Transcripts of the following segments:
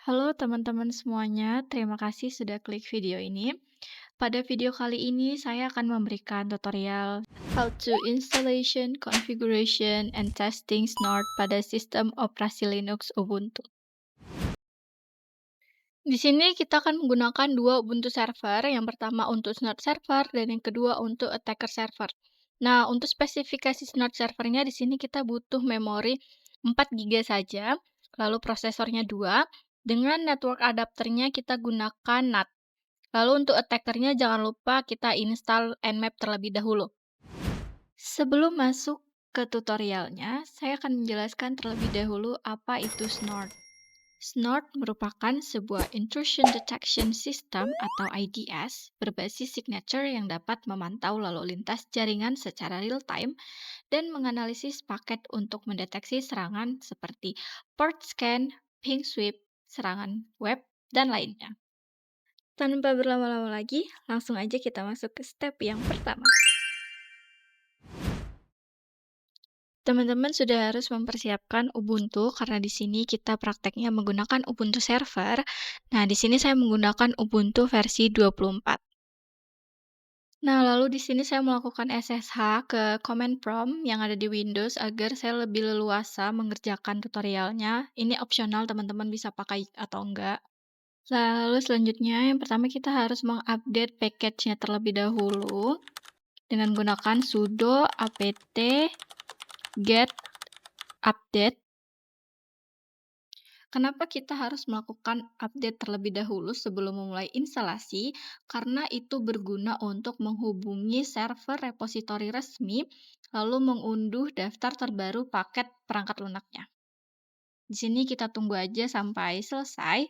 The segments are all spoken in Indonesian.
Halo teman-teman semuanya, terima kasih sudah klik video ini. Pada video kali ini saya akan memberikan tutorial how to installation, configuration, and testing Snort pada sistem operasi Linux Ubuntu. Di sini kita akan menggunakan dua Ubuntu server, yang pertama untuk Snort server dan yang kedua untuk attacker server. Nah, untuk spesifikasi Snort servernya di sini kita butuh memori 4 GB saja, lalu prosesornya 2, dengan network adapternya kita gunakan NAT. Lalu untuk attackernya jangan lupa kita install Nmap terlebih dahulu. Sebelum masuk ke tutorialnya, saya akan menjelaskan terlebih dahulu apa itu Snort. Snort merupakan sebuah intrusion detection system atau IDS berbasis signature yang dapat memantau lalu lintas jaringan secara real time dan menganalisis paket untuk mendeteksi serangan seperti port scan, ping sweep, serangan web, dan lainnya. Tanpa berlama-lama lagi, langsung aja kita masuk ke step yang pertama. Teman-teman sudah harus mempersiapkan Ubuntu karena di sini kita prakteknya menggunakan Ubuntu server. Nah, di sini saya menggunakan Ubuntu versi 24. Nah, lalu di sini saya melakukan SSH ke command prompt yang ada di Windows agar saya lebih leluasa mengerjakan tutorialnya. Ini opsional, teman-teman bisa pakai atau enggak. Lalu selanjutnya, yang pertama kita harus mengupdate package-nya terlebih dahulu dengan menggunakan sudo apt get update. Kenapa kita harus melakukan update terlebih dahulu sebelum memulai instalasi? Karena itu berguna untuk menghubungi server repositori resmi, lalu mengunduh daftar terbaru paket perangkat lunaknya. Di sini kita tunggu aja sampai selesai.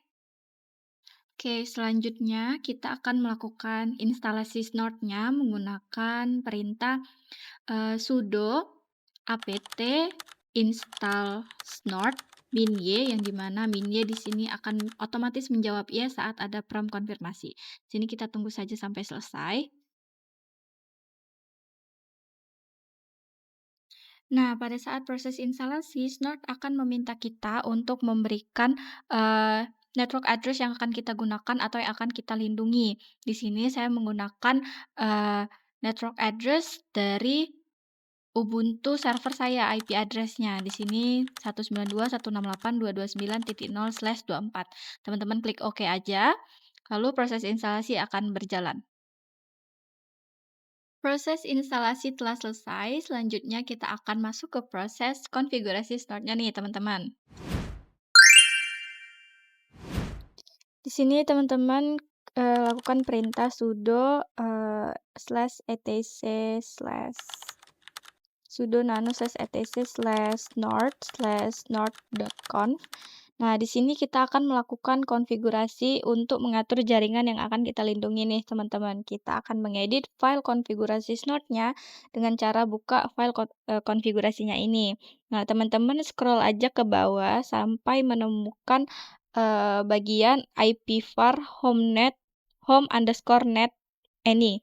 Oke, selanjutnya kita akan melakukan instalasi Snort-nya menggunakan perintah sudo apt install snort min-y, yang dimana min-y di sini akan otomatis menjawab ya saat ada prompt konfirmasi. Sini kita tunggu saja sampai selesai. Nah, pada saat proses instalasi, Snort akan meminta kita untuk memberikan network address yang akan kita gunakan atau yang akan kita lindungi. Di sini saya menggunakan network address dari Ubuntu server saya, IP address-nya. Di sini 192.168.229.0/24. Teman-teman klik OK aja, lalu proses instalasi akan berjalan. Proses instalasi telah selesai, selanjutnya kita akan masuk ke proses konfigurasi Snort-nya nih, teman-teman. Di sini teman-teman lakukan perintah sudo /etc/ sudo nano /etc/snort/snort.conf. Nah, di sini kita akan melakukan konfigurasi untuk mengatur jaringan yang akan kita lindungi nih, teman-teman. Kita akan mengedit file konfigurasi Snort-nya dengan cara buka file konfigurasinya ini. Nah, teman-teman scroll aja ke bawah sampai menemukan bagian ipvar home_net any.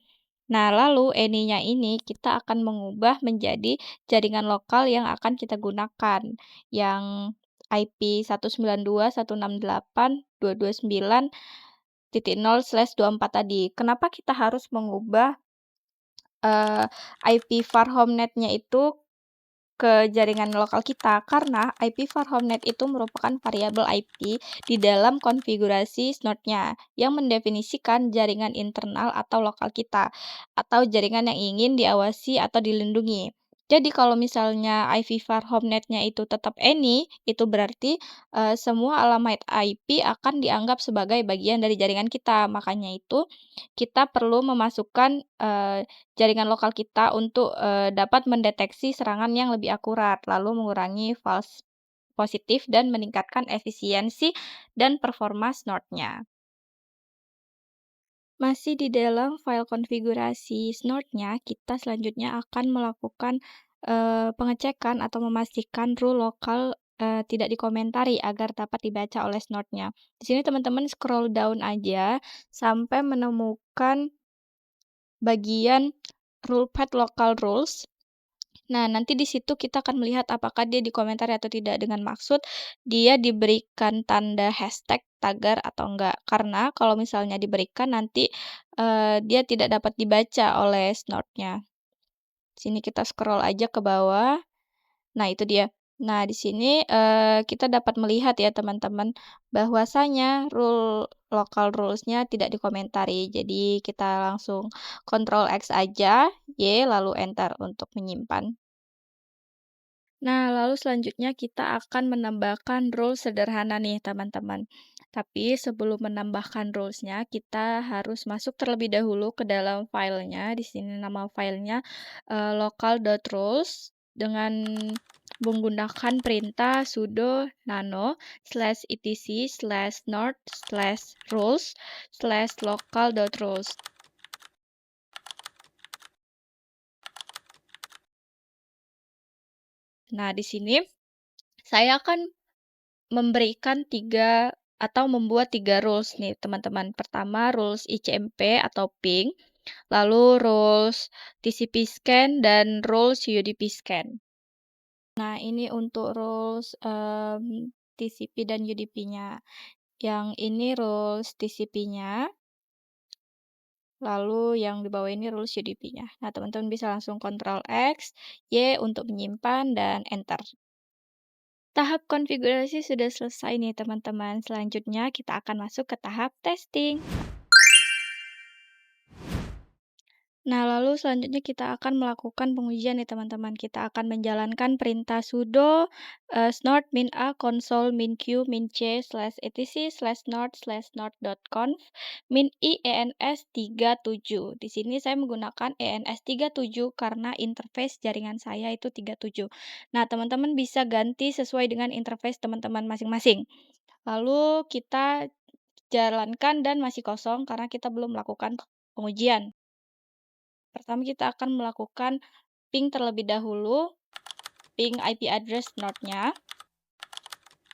Nah, lalu any-nya ini kita akan mengubah menjadi jaringan lokal yang akan kita gunakan, yang IP 192.168.229.0/24 tadi. Kenapa kita harus mengubah ipvar home_net-nya itu ke jaringan lokal kita? Karena ipvar home_net itu merupakan variabel IP di dalam konfigurasi Snort-nya yang mendefinisikan jaringan internal atau lokal kita, atau jaringan yang ingin diawasi atau dilindungi. Jadi kalau misalnya ipvar home_net-nya itu tetap any, itu berarti semua alamat IP akan dianggap sebagai bagian dari jaringan kita. Makanya itu kita perlu memasukkan jaringan lokal kita untuk dapat mendeteksi serangan yang lebih akurat, lalu mengurangi false positif dan meningkatkan efisiensi dan performa Snort-nya. Masih di dalam file konfigurasi Snort-nya, kita selanjutnya akan melakukan pengecekan atau memastikan rule lokal tidak dikomentari agar dapat dibaca oleh Snort-nya. Di sini teman-teman scroll down aja sampai menemukan bagian rule path local rules. Nah, nanti di situ kita akan melihat apakah dia dikomentari atau tidak, dengan maksud dia diberikan tanda hashtag, tagar, atau enggak. Karena kalau misalnya diberikan nanti, dia tidak dapat dibaca oleh Snort-nya. Sini kita scroll aja ke bawah. Nah, itu dia. Nah, di sini, kita dapat melihat ya teman-teman, bahwasanya local rules-nya tidak dikomentari. Jadi kita langsung Ctrl X aja, Y, lalu enter untuk menyimpan. Nah, lalu selanjutnya kita akan menambahkan rules sederhana nih, teman-teman. Tapi sebelum menambahkan rules-nya, kita harus masuk terlebih dahulu ke dalam filenya. Di sini nama filenya local.rules dengan menggunakan perintah sudo nano slash etc slash node slash rules slash local.rules. Nah, di sini saya akan memberikan 3 atau membuat 3 rules nih, teman-teman. Pertama, rules ICMP atau ping, lalu rules TCP scan, dan rules UDP scan. Nah, ini untuk rules, TCP dan UDP-nya. Yang ini rules TCP-nya, lalu yang di bawah ini rules UDP-nya. Nah, teman-teman bisa langsung Ctrl X, Y untuk menyimpan, dan enter. Tahap konfigurasi sudah selesai nih teman-teman. Selanjutnya kita akan masuk ke tahap testing. Nah, lalu selanjutnya kita akan melakukan pengujian nih teman-teman. Kita akan menjalankan perintah sudo snort min a console min q min c slash etc slash nord.conf min i ens 37. Di sini saya menggunakan ens 37 karena interface jaringan saya itu 37. Nah, teman-teman bisa ganti sesuai dengan interface teman-teman masing-masing. Lalu kita jalankan dan masih kosong karena kita belum melakukan pengujian. Pertama kita akan melakukan ping terlebih dahulu, ping IP address node-nya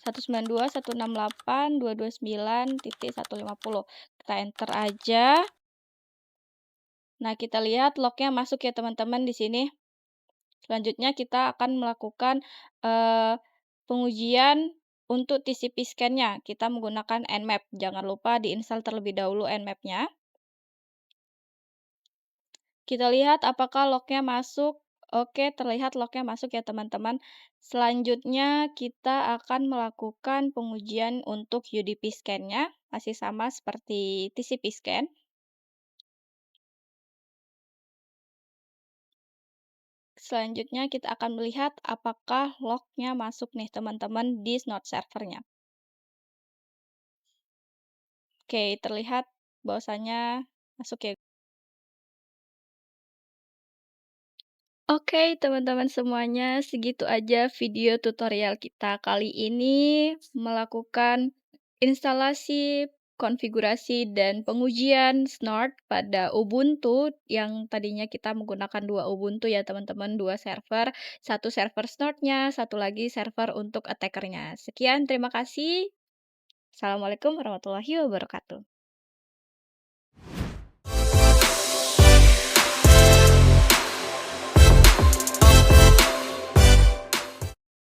192.168.229.150. Kita enter aja. Nah, kita lihat lognya masuk ya teman-teman di sini. Selanjutnya kita akan melakukan pengujian untuk TCP scan-nya. Kita menggunakan Nmap. Jangan lupa diinstal terlebih dahulu Nmap-nya. Kita lihat apakah lognya masuk. Oke, terlihat lognya masuk ya teman-teman. Selanjutnya kita akan melakukan pengujian untuk UDP scan-nya. Masih sama seperti TCP scan. Selanjutnya kita akan melihat apakah lognya masuk nih teman-teman di Snort servernya. Oke, terlihat bahwasanya masuk ya. Oke, teman-teman semuanya, segitu aja video tutorial kita kali ini melakukan instalasi, konfigurasi, dan pengujian Snort pada Ubuntu yang tadinya kita menggunakan 2 Ubuntu ya teman-teman, 2 server, satu server Snortnya, satu lagi server untuk attackernya. Sekian, terima kasih. Assalamualaikum warahmatullahi wabarakatuh.